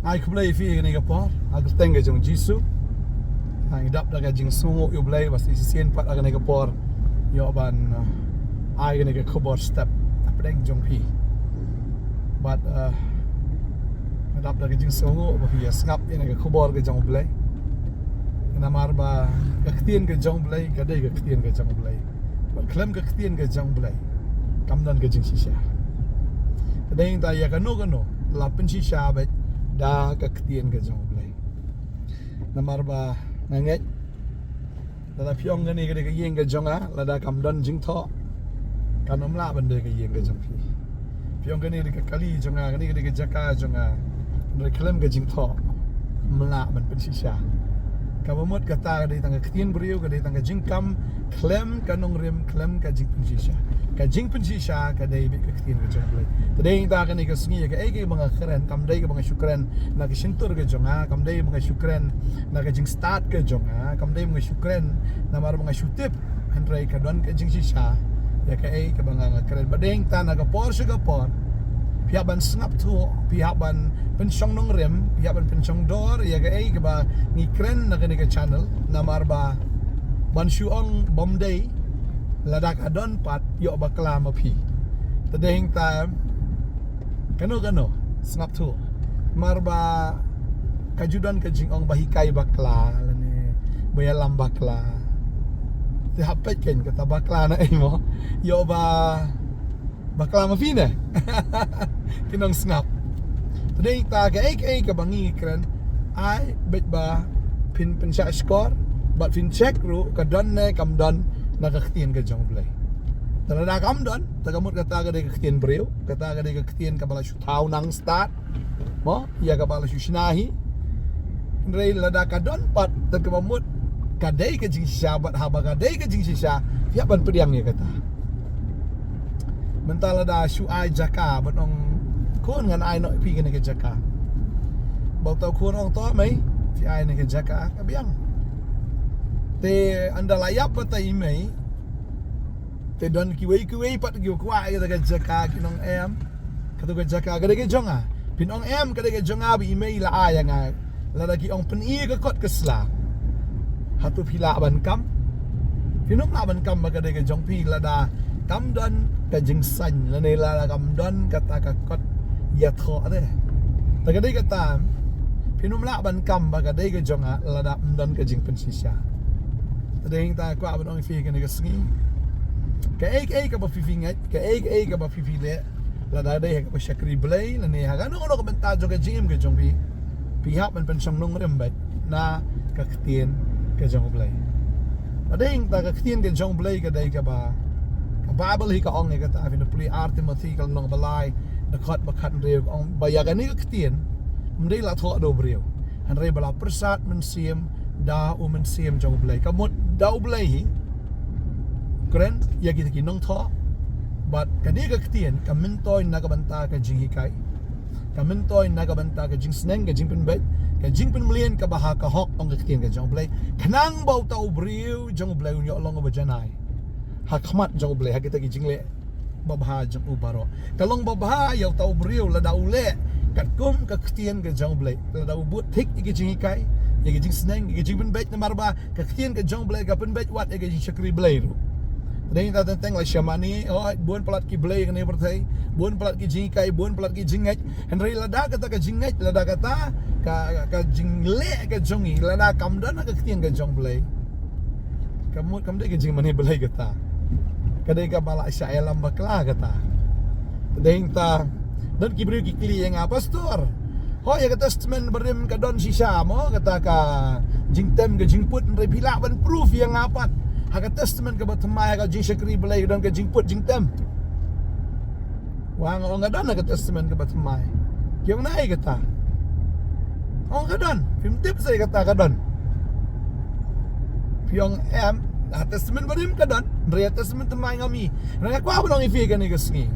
ai kublai fi ni kapor aku tengge jong jisu ai dap daga jing sungu yu blai bas sien pat aga ni kapor yo ban ai ni ke kubor step apdeng jong pi but dap daga jing sungu ba fi ngap ni ke kubor ke jong blai namar ba kektien ke jong blai ka dei ke kektien ke jong blai ba klem ke kektien ke jong blai kamdan ke jing shisha dei ta ya kanu la pen shisha ba da ke kektien ke jong blai namar ba nanget la pyong ke ni ke yeng ke jong a la da kamdan jing tho kanom la ban de ke yeng ke jong pi pyong ke ni ke kali jong a ke ni ke jaka jong a re klem ke jing tho mla ban pen shisha Kamamut kata kadai tangga ketien beriu kadai tangga jingkam klem kanong rem klem ka jing pensisha ka jing pensisha kadai be ketien ke jong blai tadai ta kan ni ke sengi ke ai mga keren kam dai ke mga syukran na ke sintur ke jonga kam dai mga syukran na ke jing start ke jonga kam dai mga syukran na mar mga syutip hendrai ka don ke jing shisha ya ke ai ke mga keren badeng ta na ke por ke por pihak ban snap tu pihak ban pensyong nong rem pihak ban pensyong dor ya ke ai ke ba ni keren na ke channel namar ba ban syuong bom day ladak adon pat yo bakla mapi tadeng ta kano snap tu marba kajudan ke jingong bahikai bakla lane bayalam bakla te hapet ken kata bakla na imo yo ba bakla mafine kinong snap today ta ke ai ke bangi kren ai bet ba pin sha score but fin check ru ka don ne kam don na ka ktien ke jong blai tala da kam don ta kamut kata ka de ktien breu kata ka de ktien ka bala shu thau nang start mo ya ka bala shu shinahi rei la da ka don pat ta kamut ka de ke jing sha bat ha ba ka de ke jing sha ya ban pediang ya kata mentala da shu ai jaka batong kun ngan ai noi pi ke jaka bau tau kun ong to mai fi ai ne ke jaka ka biang te anda layap pata imei te don ki wei pat ki kwa ke jaka kinong em katu ke jaka ke ke jonga pinong em ke jonga bi imei la aya nga la da ki ong pen i ke kot ke sla hatu pila ban kam pinong la ban kam ba ke jong pi la da kam don ka jing san la ne la kam don kata ka kot ya tho de ta ka dei kata pinum la ban kam ba ka dei ke jonga la da don ka jing pen sisha ta dei ta kwa ban ong fi ke ne ka sngi ka ai ka ba fi fi ngai ka ai ka ba fi fi le la da dei ka ba shakri blai la ne ha ga no ka ben ta jo ka jing ke jong pi ha ban pen song nong rem ba na ka ktien ke jong blai ta dei ta ka ktien ke jong blai ka dei ka ba Bible hi ka ong ni kata avin puli Timothy kal nong balai na khat bakhat reu ong bayagan ni ktien mdei la tho do breu han rei bala persat men siem da u men siem jong blai kamut dau blai hi kren ya kita ki nong tho but kani ka ktien ka men toy na ka banta ka jing hi kai ka men toy na ka banta ka jing sneng ka jing pen bet ka jing pen mlien ka baha ka hok ong ka ktien ka jong blai kanang bau tau breu jong blai unyo long ba janai hakmat jong blai hakita ki jingle babha jong ubaro kalong babha yaw tau briu la da ule kat kum ka ktien ke jong blai la da ubut thik ki jing kai ki jing sneng ki jing ben bet na marba ka ktien ke jong blai ka pen bet wat ki jing shakri blai ru dei ta teng la shamani oh bon plat ki blai ke ne berthai bon plat ki jing kai bon plat ki jing ngai henry la da kata ka jing ngai la da kata ka jing le ke jongi la da kam dan ka ktien ke jong blai kamut kam de ke jing mani blai kata kadai ka bala syailam bakla kata deng ta dan kibri kikli yang apa pastor ho ya kata testament berim ka don sisa mo kata ka jingtem ke jingput re pila ban proof yang apa ha ka testament ka batmai ka jing shakri belai don ka jingput jingtem wang ong don ka testament ka batmai kyong nai kata ong ka don film tip saya kata ka don pyong em testament berim ka don Ria testament temai ngami. Nang aku apa dong ifi kan ni kesni.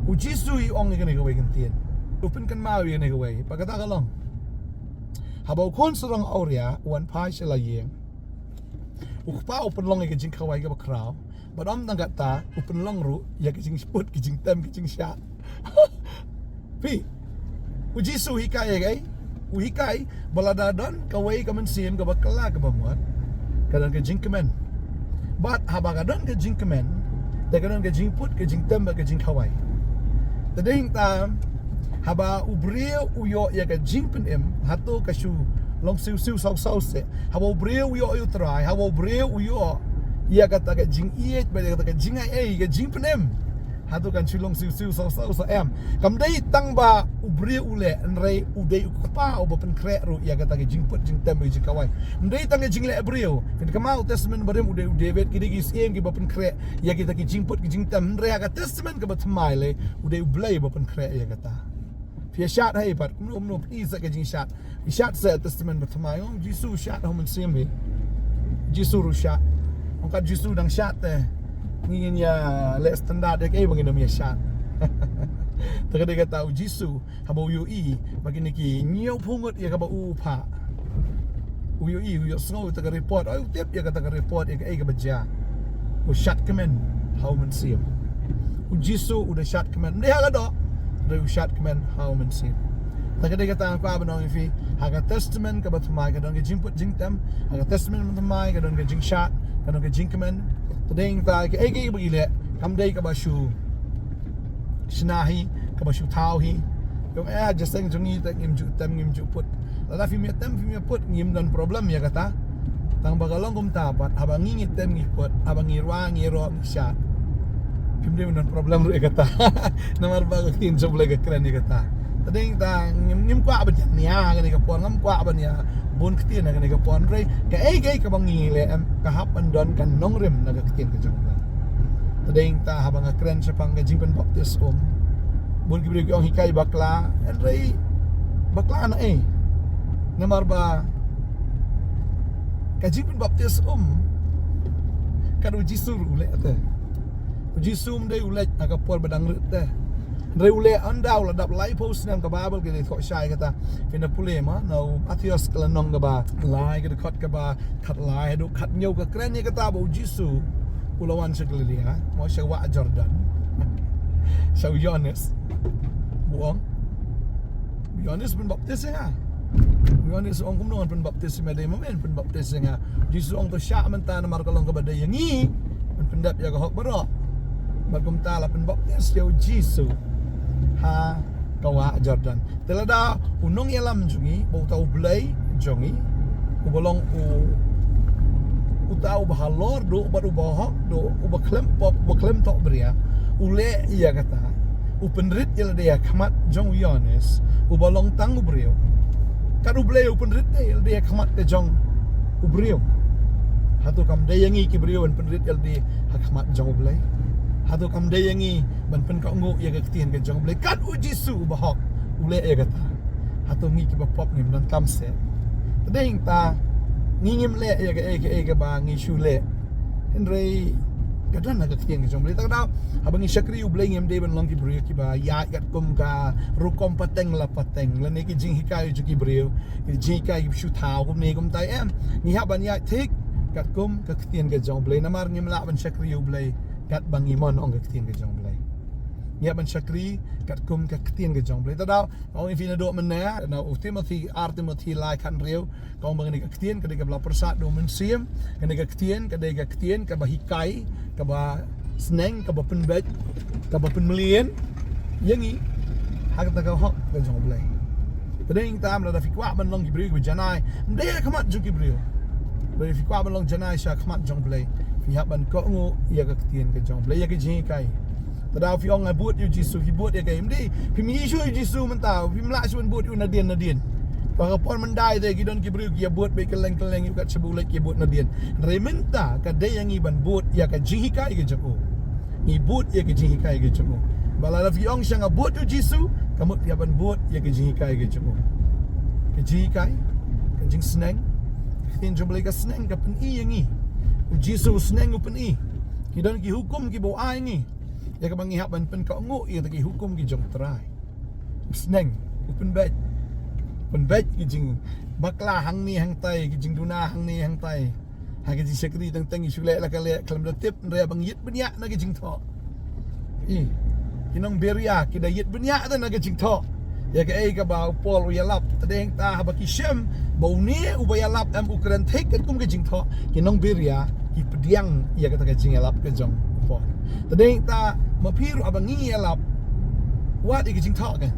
Uji sui ong ni kan ni kawai kentien. Upin kan mau ni kawai. Pakata kalong. Habau kon serang auria wan pai sela yeng. Ukpa open long ke jing kawai ke bakrau. Badam tanggat ta open long ru ya ke jing spot ke jing tem ke jing sha. Pi. Uji sui kaya kai. uhikai baladadon kawai ka mensim ka bakla ka bamuat kadang ka jingkemen but habagadon ka jingkemen te kadang ka jingput ka jingtem ka jingkawai tading tam haba ubrio uyo ya ka jingpen hato ka shu long siu sau se haba ubrio uyo try haba ubrio uyo ya kata ka jing iet ba kata ka jingai ka jingpen hatu kan chulong siu sau em kam dai tang ba ubri ule nrei udei ukpa oba pen kre ru ya kata ke jingput jingtem ji kawai ndai tang ke jingle abrio kin kamau testament barem udei david kidi ki siem ki ba pen kre ya kita ki jingput ki jingtem nrei ka testament ka ba tmai le udei ublei ba pen kre ya kata pia shat hai pat no please ka jing shat shat se testament ba tmai om jisu shat hom siem bi jisu ru shat ongkat jisu dang shat te ngin ya le standard ya kay bangin namia shat tagad ka tao jisu habo yu bagi niki nyaw pungot ya ka ba upa uyu uyu snow taga report ay tip ya ka taga report ya ka baja u shat kemen how man sim u jisu u da shat kemen ndi ha do u shat kemen how man sim tagad ka tao ka ba no fi haga testament ka ba tmai ka don ka jimput jingtam haga testament tmai ka don ka jing shat ka don ka jing kemen tading ta ke ege bile kam dai ka bashu shnahi ka bashu tauhi yung just saying jungi tak ngim ju put la fi mi put ngim dan problem ya kata tang bagalong kum tapat habang ngingit tem ngi put habang ngirwa ngiro shat kim dai dan problem ru kata namar ba ka tin job lega kren ya kata tading ta ngim kwa ba nya ga ni ka pon ngam kwa ba nya bun ktin na ga pon rei ka ege ka bangi le ka hapan don kan nongrim na ga ktin ka jong tading ta habang kren sa pang jingpen baptis bun ki brig yung hikay bakla and rei bakla na namar ba ka jingpen baptis kadu jisu ule ate jisum dei ule aga por badang te rei ule andaw la dap lai post nang ka babel ke thok shai kata kina pulema no Matthias kala nong ka ba lai ke khot ka ba khat lai do khat nyau ka kren ni kata ba jisu ulawan seglelia mo syawa Jordan Syau Yohanes buang Yohanes pun baptis nga Yohanes ong kumnongan pun baptis meday mamen pun baptis nga jisu ong to sya menta na markalong ka baday yangi pun pendap ya ka hok baro bagum tala pun baptis yau jisu ha kawa Jordan telada unong yalam jungi bau tau blai jongi ubolong utau bahalor do baru bahok do ubaklem pop baklem tok beria ule iya kata upenrit ila dia kamat jong Yohanes ubalong tang ubrio kadu blai upenrit ila dia kamat ke jong ubrio hatu kam dayangi ki brio penrit ila dia kamat jong blai hatu kam dayangi ban pen ka ngu ya ketien ke jong blai kad ujisu bahok ule iya kata hatu ngi ki bapop ngim dan kamse tading ta ngingim le ya ke ba ngi shule henry kadang nak ketien ke jong blai tak dah abang ngi syakri u blai ngim de ban long ki brio ki ba ya kat kum ka rukom pateng la pateng la ne ki jing hikai ju ki brio ki jing kai ki shu thau kum ne kum tai em ngi ha ban ya thik kat kum ka ketien ke jong blai namar ngim la ban syakri u blai kat bangi mon ong ka ketien ke jong blai ngi ban syakri kat kum ka ketien ke jong blai tak dah ong ifina do mena na Timothy lai kan rio kau bang ni ka ketien ka de ka bla persat do men siem ka de ka ketien ka ba hikai ka ba sneng ka ba penbet ka ba penmelian yangi hak ta ka hok ka jong blai tading tam la da fikwa ban long gibriu bi janai ndai khamat ju gibriu ba fikwa ban long janai sha khamat jong blai fi hak ban ko ngo ya ka ketien ka jong blai ya ka jing kai tada fi ong buat yu jisu hi buat ya kai mdi fi mi isu jisu mentau fi mla su buat yu nadien Pagapon mendai de gidon gibriu ya buat be keleng-keleng yu kat sebulai ki buat nadien rementa ka de yang iban buat ya ka jihika ke jeko ni buat ya ke jihika ke jeko bala fi ong shanga buat yu jisu kamut ya ban buat ya ke jihika ke jeko ke jihika ke jing sneng tin jumblai ka sneng ka pen i yangi jisu sneng pen i gidon ki hukum ki bo ai ni ya ka bangi hak ban pen ka ngu ya ki hukum ki jong trai sneng pen bet penbet kijing bakla hang ni hang tai kijing duna hang ni hang tai ha kijing sekri tang tang isu le la kale kalam da tip re bang yit benya na kijing tho kinong beria kida yit benya ta na kijing tho ya ke ai ka ba pol ya lap tadeng ta ha ba ki shem ba uni u ba ya lap am ukran thek ket kum ke jing tho ki nong beria ki pediang ya ka ta ke jing ya lap ke jong pol tadeng ta ma phiru abangi ya lap wat ke jing tho ke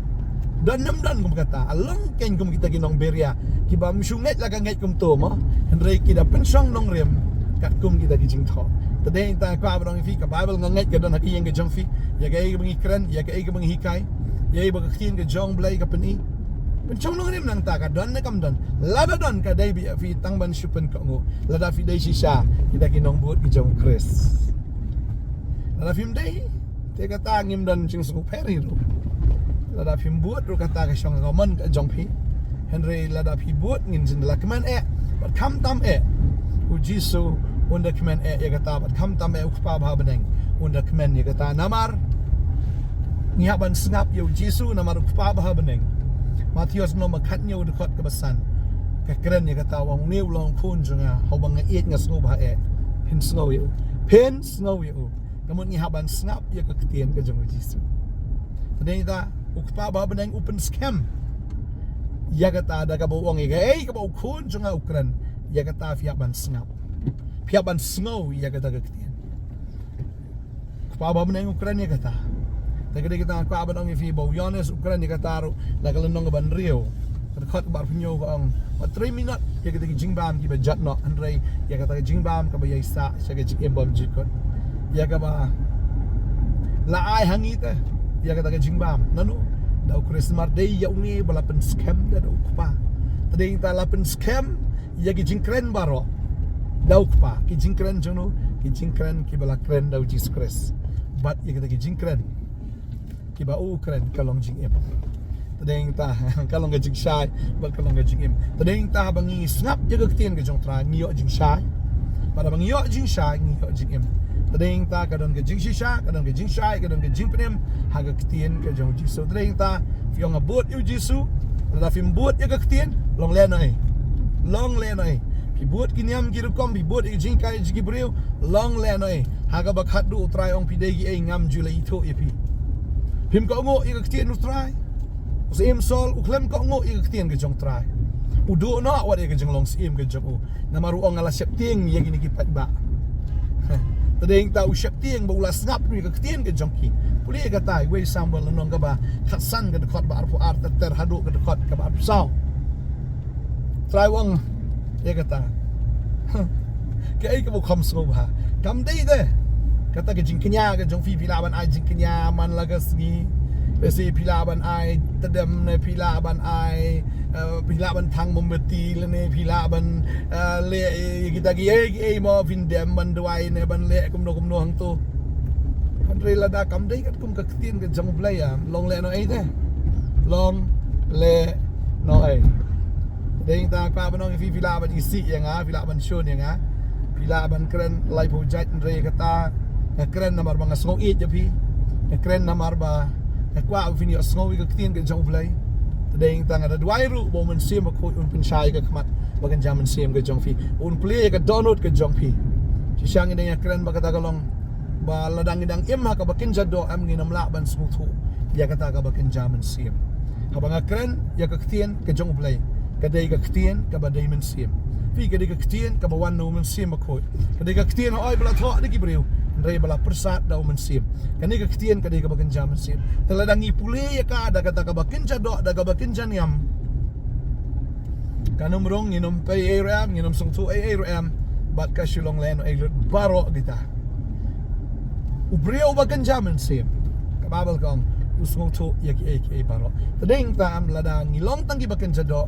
dan nam dan kum kata along ken kum kita ki nong beria ki ba msunget la ka ngai kum to mo henry ki da pensong nong rem kat kum kita ki jing tho tadeng ta ka ba nong fi ka bible ngai ke don ha ki yang ke jong fi ya ke ai bangi kren ya ke ai ke bangi hikai ya ai ba khin ke jong blai ka peni pencong nong rem nang ta ka don na kam don lada don ka dai bi fi tang ban shupen ka ngo lada fi dai shisha kita ki nong buat ki jong kris lada film dai te kata ngim dan ching su peri ro lada phim buat ro kata ka shong ka man ka jong phi henry lada phi buat ngin jin la kman bat kham tam u jisu unda kman ya kata bat kham tam ukpa bha beneng unda kman ya kata namar ngihaban sngap yu jisu namar ukpa bha beneng Matius no makat nyu de khot ka basan ka kren ya kata wang new long phun junga hobang ngiet nga snow bha pin snow yu kamun ngihaban sngap ya ka ktien ka jong jisu tadeng ta ukpa ba beneng open scam ya kata ada ka bawang ka ka baw khun junga ukran ya kata fiaban sngap fiaban snow ya kata ka ktien ukpa ba beneng ukran ya kata tagad kita ka ba nang fi baw yones ukran ya kata ro la ka lenong ban rio khot bar pinyo ka ang 3 minute ya kata jingbam ki ba jatno andre ya kata jingbam ka ba yaisa sa ka jimbam jikot ya ka ba la ai hangita ya kata ka jingbam nanu daw Christmas day ya ungi bala pen scam da daw pa tading ta la pen scam ya ki jingkren baro daw pa ki jingkren jono ki jingkren ki bala kren daw Jesus Christ but ya kata ki jingkren ki ba ukren kalong jing em tading ta kalong ga jing shai ba kalong ga jing em tading ta bangi snap ya ka tien ga jong tra ngiyo jing shai pada bangi yo jing shai ngiyo jing em tading ta kadon ke jing shisha kadon ke jing shai kadon ke jing penem haga ktien ke jong jisu tading ta fiong abot yu jisu la fim bot ya ka ktien long le noi pi bot kiniam ki rukom pi bot jing kai jigi breu long le noi haga bakhat du trai ong pi degi e ngam jule itho ye pi pim ko ngo ya ka ktien utrai sim sol uklem ko ngo ya ka ktien ke jong trai udu no wat ya ka jong long sim ke jong namaru ong ala septing ya gini ki pat ba tadeng ta usyap tieng ba ulas ngap ni ka ktien ke jongki puli ka tai we sambal nong ka ba khatsan ka dekot ba arfu ar ter hadu ka dekot ka ba sao trai wang ya kata ke ai ka bo kham so ba kam dei de kata ke jing kenya ka jong fi pilaban ai jing kenya man lagas ni besi pilaban ai tedem ne pilaban ai pilaban thang mombeti le ne pilaban le kita gi mo vindem ban duai ne ban le kum no hang tu andre la da kam dei kat kum ka ktien ka jong blaya long le no ai de long le no ai dei ta ka ban fi pilaban isi yang a pilaban shon yang a pilaban kren lai po jat andre kata kren namar bang sngong it je pi kren namar ba kwa vini sngong ka ktien ka jong blai tadeng tang ada dua ru bo men sim ko un penchai ka kmat bagan jaman sim ka jong fi un play ka download ka jong fi si sang ina kren ba kata kalong ba ladang idang im ha ka bakin jado am nginam la ban smuthu ya kata ka bakin jaman sim habang kren ya ka ktien ka jong play ka dei ka ktien ka ba dei men sim fi ka dei ka ktien ka ba wan no men sim ko ka dei ka ktien oi bla tho de ki breu Andrei bala persat daw men sim kani ka ktien ka dei ka bakin jaman sim taladangi puli ya ka ada kata ka bakin jado da ka bakin janiam kanum rong nginom pay ram nginom sung tu ram bat ka shulong len ay baro kita ubriyo bakin jaman sim ka babal kong usung tu yak baro tadeng ta am lada ngilong tang ki bakin jado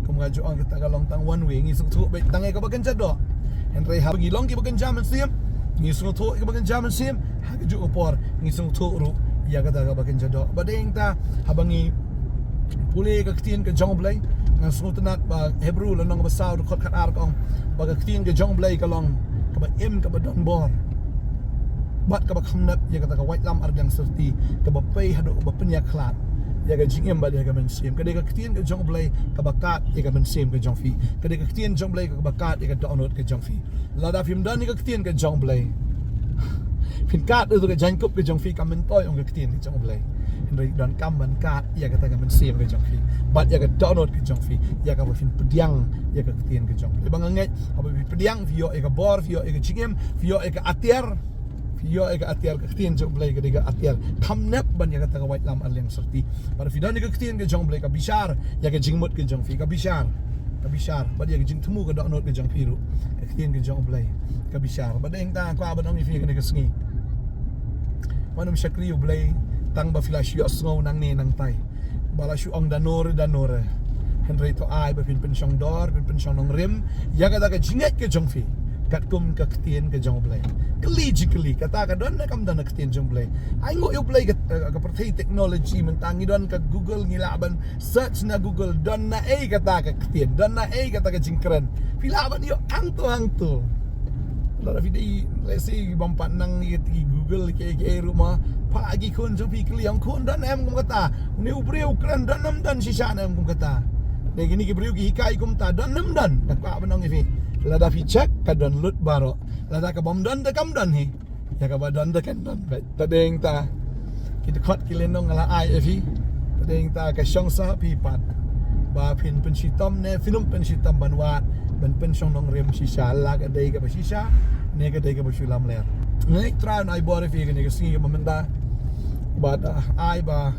kumaju ang kita ka long tang one way ngisung tu bet tangay ka bakin jado Andrei ha ngilong ki bakin jaman sim ngisung tu ka bakin jaman sim ha ju opor ngisung tu ru ya kata ka bakin jado badeng ta habangi puli ka ktien ka jong blai ngang sunat ba hebrew lanong ba saw khot khat ar kong ba ka ktien ka jong blai ka long ka ba im ka ba don bor bat ka ba khamnat ya kata ka white lam ar jang serti ka ba pei hado ba penya khlat ya ka jing em ba ya ka men sim ka de ka ktien ka jong blai ka ba kat ya ka men sim ka jong fi ka de ka ktien jong blai ka ba kat ya ka download ka jong fi la da phim dan ni ka ktien ka jong blai phin kat tu ka jang kup ka jong fi ka men toy ong ka ktien ka jong blai Henry dan kamban kat ya kata kan sim ke jong fi bat ya ka download ke jong fi ya ka fin pediang ya ka ketien ke jong le bangangai apa fi pediang fi yo e ka bor fi yo e ka chingem fi yo e ka atiar fi yo e ka atiar ka ketien jong ble ka diga atiar kam nep ban ya kata ka white lam aleng serti bar fi dan ka ketien ke jong ble ka bishar ya ka jingmut ke jong fi ka bishar bat ya ka jing temu ka download ke jong fi ru ka ketien ke jong ble ka bishar ba deng ta ko abang ni fi ka ka sngi manum syakri ble tang ba flash yo snow nang ne nang tai bala shu ong danore Henry to ai ba pin syong dor pin syong nong rim ya kata ka jinget ke jong fi kat kum ka ketien ke jong ble kali kata ka don na kam dan ketien jong ble ai ngo yo ble ka pertai teknologi mentangi don ka Google ngilaban search na Google don na kata ka ketien don na kata ka jingkren filaban yo angto lara video let's say bampan nang ni Google ke rumah pagi kun jo pi kliang kun dan em kum kata ni ubreu kran dan nam dan sisa em kum kata de gini ke breu ki hikai kum ta dan nam dan ka banong ifi lada fi check ka download baro lada ka bom dan de kam dan hi ya ka ba dan de kan dan ta deng ta kita khot ki lenong ala ai ifi ta deng ta ka syong sa pi pat ba pin sitam ne film sitam banwat ban pen syong nong rem sisa la ka dei ka ba sisa ne ka dei ka ba sulam ler ngai try ai bore fi ka ne ka singi ka mamenta but ai ba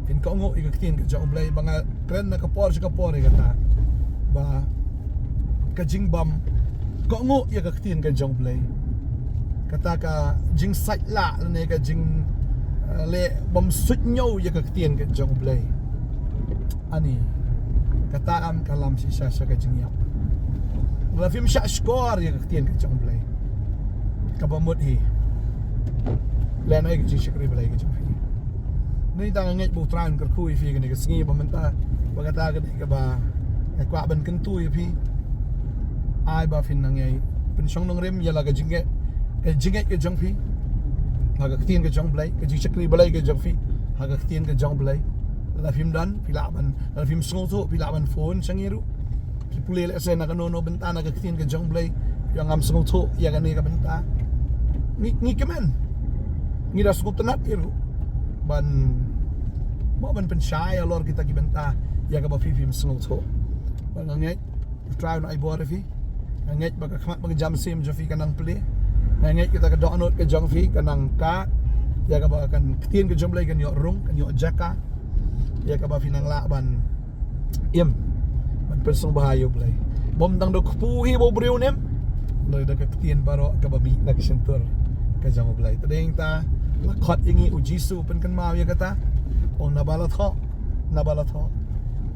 fin ko ngo ikaktin ka jong blay banga kren na kapor kata ba ka jingbam ko ngo ikaktin ka jong blay kata ka jing site la ne ka jing le bom sut nyo ikaktin ka jong blay ani kata am kalam si sa ka jing yap la film sha score ikaktin ka jong blay ka bamut hi len ai ka jing shakri blay ka jong ni tang ngai bu tran ka khui fi ni ka sngi ba menta ba kata ka ba kwa ban kan tu fi ai ba fin nang ai pen song nong rem ya la ka jinge ka jong fi ha ka tien ka jong blai ka ji chakri blai ka jong fi ha ka tien ka jong blai la film dan pila ban la film song tu pila ban phone sangiru ki pule le se na ka no benta na ka tien ka jong blai yang am song tu ya ka ni ka benta ni kemen ni da sukut tenat iru ban mo ban pensyai alor kita ki benta ya ka ba film song tu ban ngai try na ai bore fi ngai ba ka khamat ba jam sim jo fi kanang play ngai kita ka download ka jong fi kanang ka ya ka ba kan tien ka jom lai kan yo rung kan yo jaka ya ka ba finang la ban ban persong bahayo blay bom dang do puhi bo breu nem noi da ka tien baro ka ba mi na kisentur ka jong blay tadeng ta la khot ingi ujisu pen kan ma ya kata on nabala tho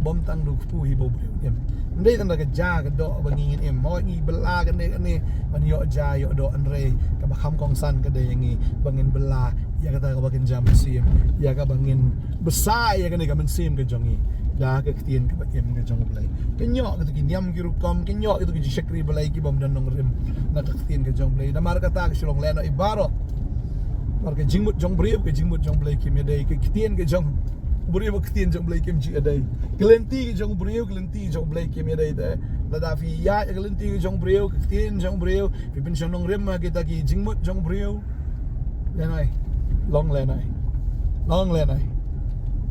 bom tang do puhi bo breu nem ndai tang da ka ja ka do ba ngin em mo ngi bela kan ne ban yo ja yo do anre ka ba kham kong san ka de ngi bangin bela ya kata ka bakin jam sim ya ka bangin besar ya kan ka men sim ka jongi da ka ktien ka ba em ka jong blai kenyo ka ki nyam ki rukom kenyo ka ki shakri blai ki bom dan nong rem na ka ktien ka jong blai da mar kata ka shilong lena ibaro mar ka jingmut jong brief ka jingmut jong blai ki me dai ka ktien ka jong buri ba ktien jong blai kim ji adai glenti ki jong brief glenti jong blai ki me dai da la da fi ya glenti ki jong brief ka ktien jong brief pi pin jong nong rem ma kita ki jingmut jong brief lenai long lenai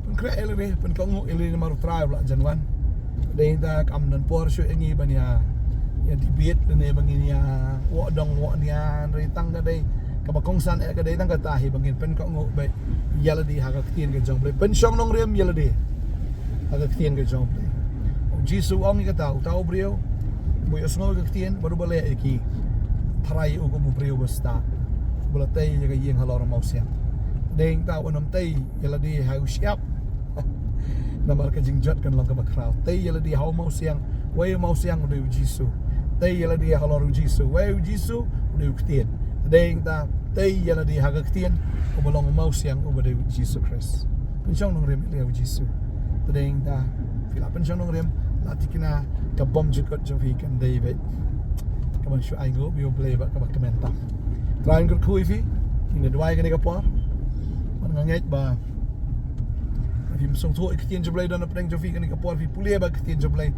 pen kre ele pen kongu ele maru tribe la janwan de ta kam nan por shu engi bania ya debate ne bangin ya wo dong wo nia re tang ga dei ka ba kong san ga dei tang ka ta hi bangin pen kongu be yala di ha ka tien ga jong ble pen shong nong rem yala di ha ka tien ga jong ble o jisu ong ga ta u brio bo yo snol ga tien baru bale eki tharai u ko mu brio basta bola tay ga yeng halor mau siap deng ta onom tay yala di ha u siap namar ka jingjot kan long ka bakraw tay yala di ha mau siang way mau siang de jisu tay yala di halor jisu way jisu de ktien deng ta tay yala di ha ga ktien o bolong mau siang o de jisu Christ penchong nong rem de jisu deng ta fila penchong nong rem latikina ka bom jukot jovi kan David ka ban shu ai go bi play ba ka ba komenta trying ko kui fi ni dwai ka ni ka por man ngai ba film song tho ik tien joblay dan apreng jovi kan ka por fi pulia ba tien joblay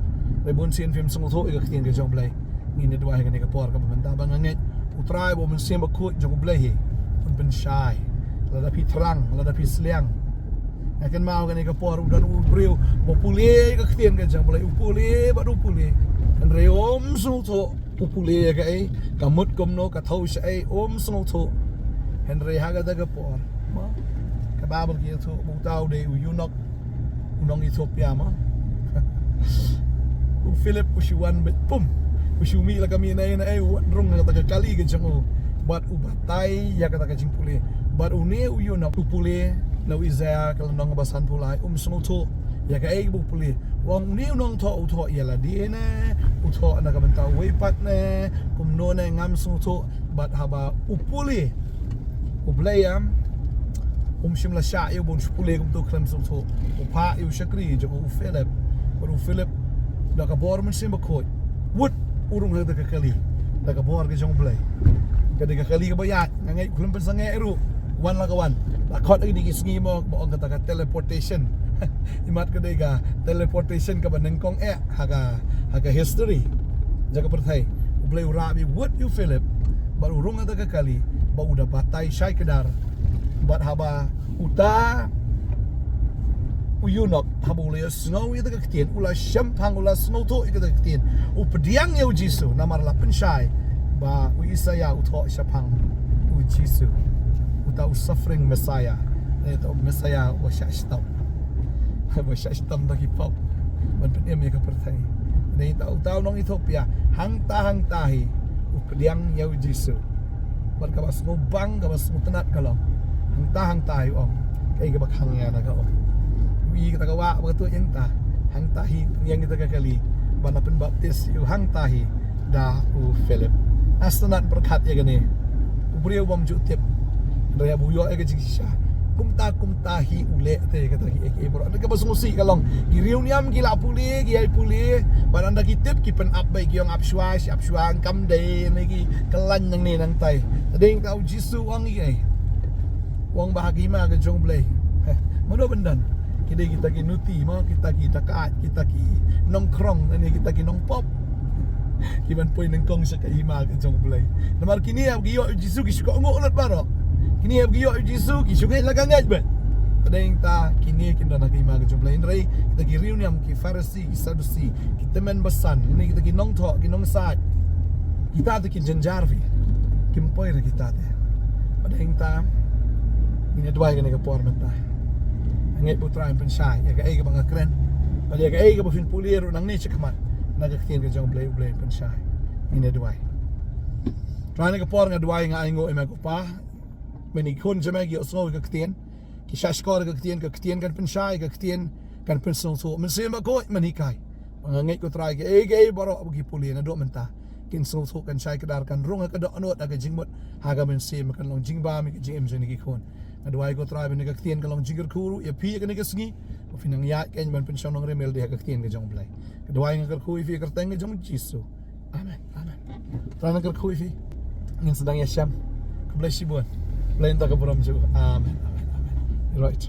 rebon sien film song tho ik tien ka joblay ni dwai kan ka por ka manta ba ngai utrai bo men sem ba ku joblay hi un ben shai la da pi trang la da pi sliang Akan mau kan ke por dan ubreu mo pulih ke ketien kan jang mulai upulih baru upulih kan reom sung tho upulih ka ai kamut komno ka thau sai om sung tho henry haga da ke por ma ka babel ki tho bu tau de unok unong Ethiopia ma u Philip ushuan bet pum ushumi la kami na ai rong ka kali ke jang bat ubatai ya kata ka jing pulih bat une unok upulih lau Isaiah kalau nong basan pulai sung tho ya ka ai bu puli wang ni nong tho utho ya la di na utho na ka benta we pat na no na ngam sung tho bat haba upuli ublayam shimla sha yu bun puli to kram sung tho upa yu shakri jo Philip da ka bor mun sim ko wood urung ha da ka kali da ka bor ke jong blay ka de ka kali ka bayat ngai kulum pensange eru wan la kawan lakot lagi di sengi mo boong kata teleportation imat ka dega teleportation ka banengkong haga history jaga perthai ublay urabi what you Philip bar urung ada ka kali ba udah batai syai kedar bat haba uta uyunok haba ulay snow ita ka ketien ula syampang ula snow to ita ka ketien upediang ya ujisu namar lapen syai ba uisaya utho syapang ujisu utau suffering Messiah itu Messiah wasyashtam wasyashtam lagi pop ban penem ya kepertai nei tau nong Ethiopia hang tahi upediang yau Jesu ban ka bas ngubang ka bas mutenat kalau hang tahi om kai ka bakhang ya na ka om wi kita ka wa tu yang hang tahi yang kita ka kali ban pen baptis yu hang tahi da u Philip astanat berkat ya gani ubri bom jutip Raya buyo ay kajing siya kumtahi ule te kata ki bro anda ka basmusi kalong giriu niam gila puli giai puli ban anda kitip kipen up bai giong apshuang kam day lagi kelan yang ni nang tai tading tau jisu wang i wang bahagi ma ka jong blay mano bendan kita ki nuti ma kita ki takat kita ki nongkrong ani kita ki nongpop kiban poin nengkong sa kaima ka jong blay namar kini ab giyo jisu ki suka ngolot baro kini ab giyo Jesu ki sugay lagangaj ba kadang ta kini kinda na kay mga jumlain ray kita giriw niam ki Pharisee Sadducee kita men basan ini kita ginong tho ginong sad kita ta ki janjarvi kimpoy ra kita ta kadang ta ini dua ka ka por man ta ngay putra ang pensay ya ka ay ka mga kren pali ka ay ka bafin puliro nang ni chikamat nagaktin ka jong blay pensay ini dua Rana ka por nga dua nga ay ngo ay magupa Meni kun jamag yo snow ka ketien ki shashkor ka ketien kan pensai ka ketien kan pensong so men sema ko manikai mangai ko try ge baro gi puli na do menta kin so kan shai kadar kan rung ka do anot aga jingmot haga men sema kan long jingba mi ki jim jeni ki kon adwai ko try ben ka ketien kan long jinger kuru ya pi ka ni ka sngi o finang ya ken ban pensong nong remel de ka ketien ka jong blai adwai nga ka khu fi ka teng jong jisu amen rana ka khu fi ngin sedang ya syam ka blai sibon lain tak keburam juga. Amin. Right.